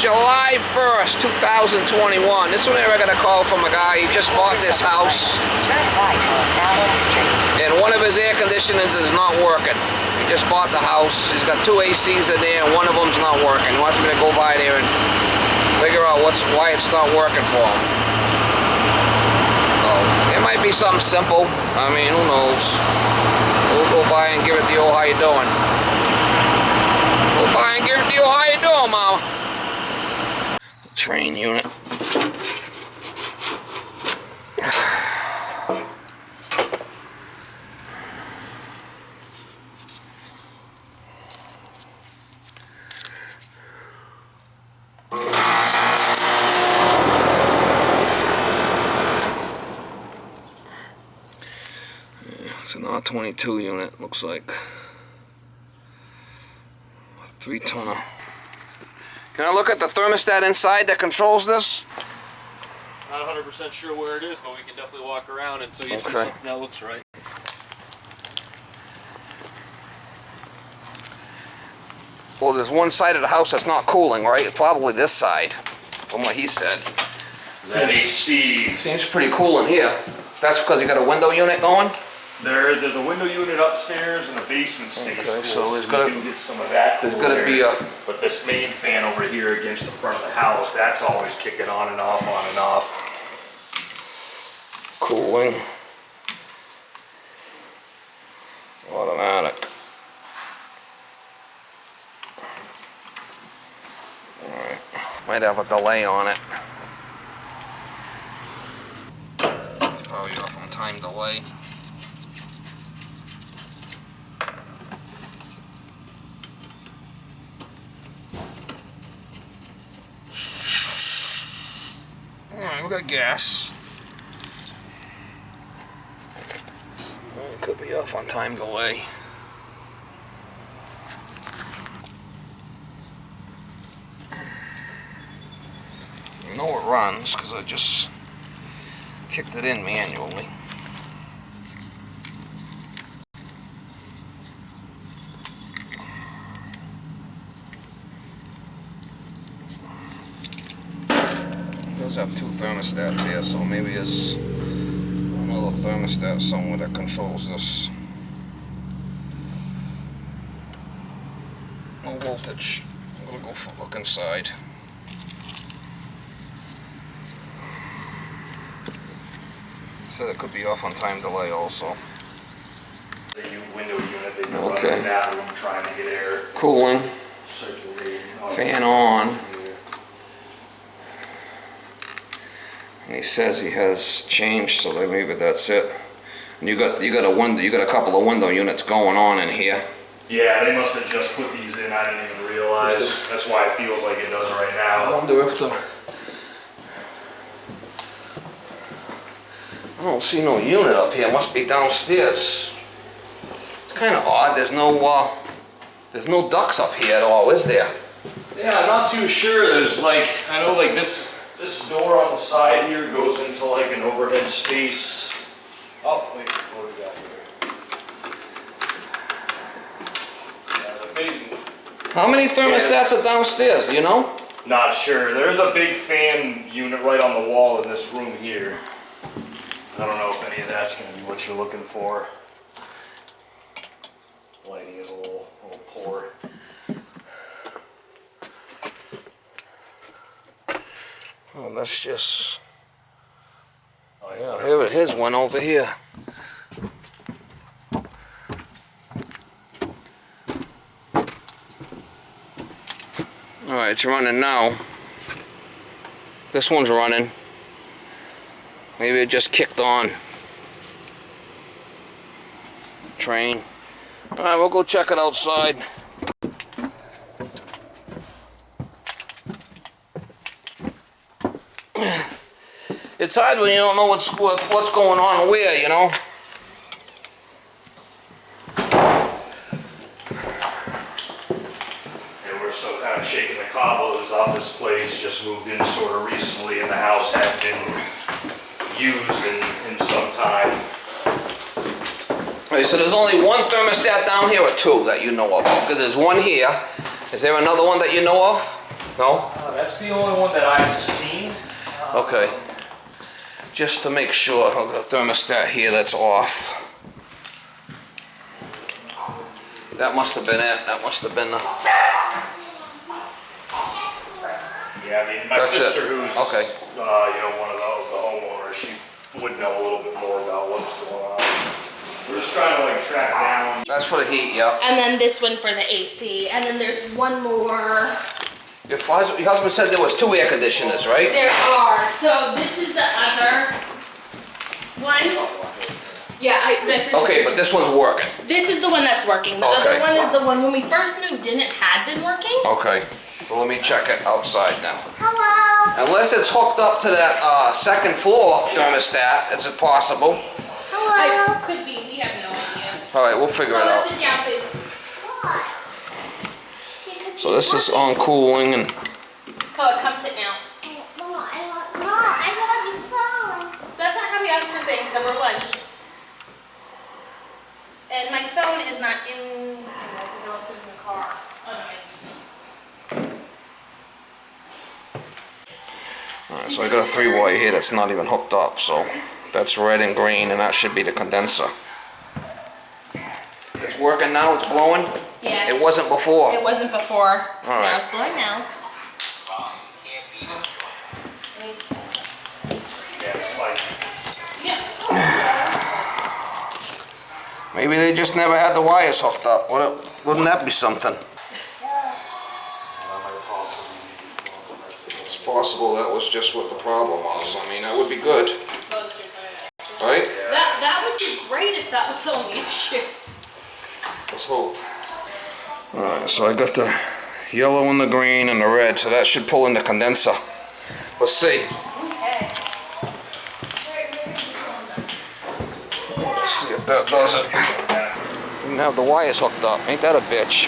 July 1st, 2021. This one here I got a call from a guy. He just bought this house. Turn right on Allen Street. And one of his air conditioners is not working. He just bought the house. He's got 2 ACs in there and one of them's not working. He wants me to go by there and figure out why it's not working for him. So, it might be something simple. I mean, who knows? We'll go by and give it the old how you doing. Go by and give it the old how you doing, Mama. Trane unit. It's an R22 unit, looks like. A 3-tonner. Can I look at the thermostat inside that controls this? Not 100% sure where it is, but we can definitely walk around until you see something that looks right. Well, there's one side of the house that's not cooling, right? It's probably this side, from what he said. That AC. Seems pretty cool in here. That's because you got a window unit going? There's a window unit upstairs and a basement stays cool, so there's you gotta- can get some of that. There's cool gotta air. be a... But this main fan over here against the front of the house, that's always kicking on and off, on and off. Cooling. Automatic. Alright. Might have a delay on it. Probably off on time delay. Alright, we got gas. It could be off on time delay. You know it runs because I just kicked it in manually. It does have 2 thermostats here, so maybe it's another thermostat somewhere that controls this. No voltage. I'm gonna go for a look inside. Said it could be off on time delay also. The window unit that you Okay. run in that room trying to get air Cooling. circulating. Fan on. And he says he has changed, so that maybe that's it. And you got a couple of window units going on in here. Yeah, they must have just put these in. I didn't even realize. That's why it feels like it does right I now. wonder if the... I don't see no unit up here. It must be downstairs. It's kind of odd. There's no ducts up here at all, is there? Yeah, I'm not too sure. There's like, I know like this door on the side here goes into like an overhead space. Oh, wait, what do we got here? Yeah, the big... How many thermostats are downstairs, do you know? Not sure. There's a big fan unit right on the wall in this room here. I don't know if any of that's going to be what you're looking for. Lighting is a little poor. Oh, that's just... Oh, Yeah, here's one over here. Alright, it's running now. This one's running. Maybe it just kicked on. Trane. Alright, we'll go check it outside. It's hard when you don't know what's going on where, you know. And we're still kind of shaking the cobwebs off this place. Just moved in sort of recently, and the house hadn't been used in some time. Okay, so there's only one thermostat down here or two that you know of? Because there's one here. Is there another one that you know of? No? That's the only one that I've seen. Okay. Just to make sure, I've got a thermostat here that's off. That must have been it. That must have been the... Yeah, I mean, my That's sister, it. who's Okay. you know, one of the homeowners, she would know a little bit more about what's going on. We're just trying to like track down. That's for the heat, yeah. And then this one for the AC. And then there's one more. Your husband said there was 2 air conditioners, right? There are. So this is the other one. Yeah, Okay, but this one's working. this is the one that's working. The Okay. other one is the one when we first moved in, it had been working. Okay. Well, let me check it outside now. Hello. Unless it's hooked up to that second floor thermostat, is it possible? Hello. Could be. We have no idea. All right, we'll figure it out. Sit down, please. So this is on cooling and Come sit now. Mama, I want your phone. That's not how we ask for things, number one. And my phone is not in, not in the car. Oh, no, Alright, so I got a 3-wire here that's not even hooked up, so that's red and green, and that should be the condenser. It's working now, it's blowing? Yeah. It wasn't before. It wasn't before. All right. Now it's blowing now. Yeah, it's like, Yeah. Maybe they just never had the wires hooked up. Wouldn't that be something? It's possible that was just what the problem was. I mean, that would be good, right? That would be great if that was the only issue. Let's hope. Alright, so I got the yellow and the green and the red, so that should pull in the condenser. Let's see. Okay. Let's see if that does it. Didn't have the wires hooked up. Ain't that a bitch?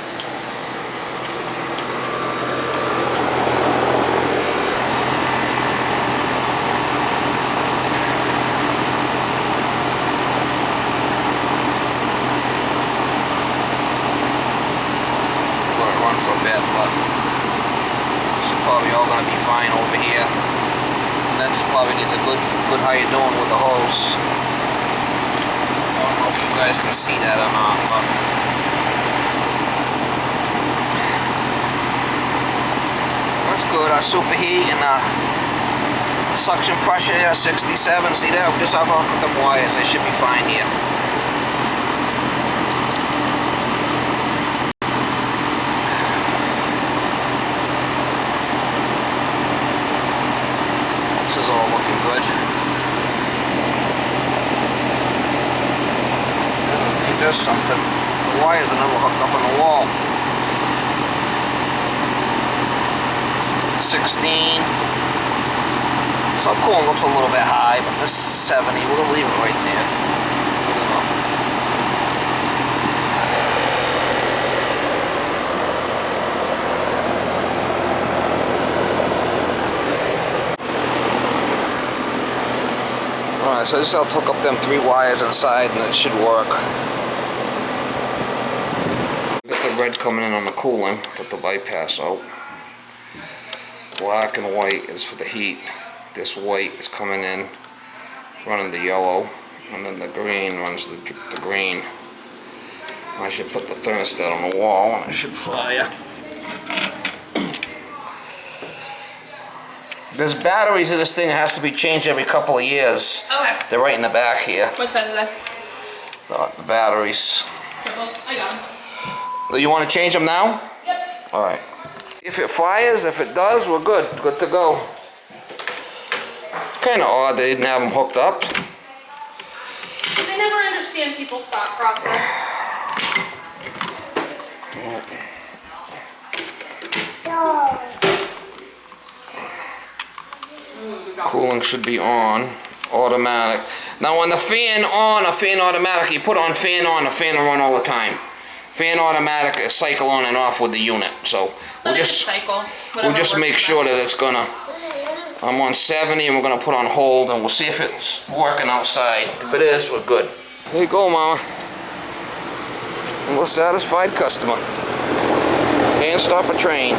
Run for a bit, but it's probably all gonna be fine over here. And then it probably needs a good how you doing with the hose. I don't know if you guys can see that or not, but that's good. Our superheat and the suction pressure here, 67. See that? Just have a look at the wires. They should be fine here. This is all looking good. I think there's something. The wires are never hooked up on the wall. 16. Some coolant looks a little bit high, but this is 70. We'll leave it right there. Good enough. Alright, so I just have to hook up them 3 wires inside and it should work. Got the red coming in on the cooling, took the bypass out. Black and white is for the heat. This white is coming in, running the yellow, and then the green runs the green. I should put the thermostat on the wall and it should fire. There's batteries in this thing that has to be changed every couple of years. Okay. They're right in the back here. What size are they? The batteries. I got them. You want to change them now? Yep. Alright. If it fires, if it does, we're good. Good to go. It's kind of odd they didn't have them hooked up. I never understand people's thought process. Cooling should be on. Automatic. Now on the fan on, a fan automatic, you put on, the fan will run all the time. Fan automatic is cycle on and off with the unit. So we'll just make sure that it's gonna, I'm on 70 and we're gonna put on hold and we'll see if it's working outside. If it is, we're good. There you go, Mama. A satisfied customer. Can't stop a train.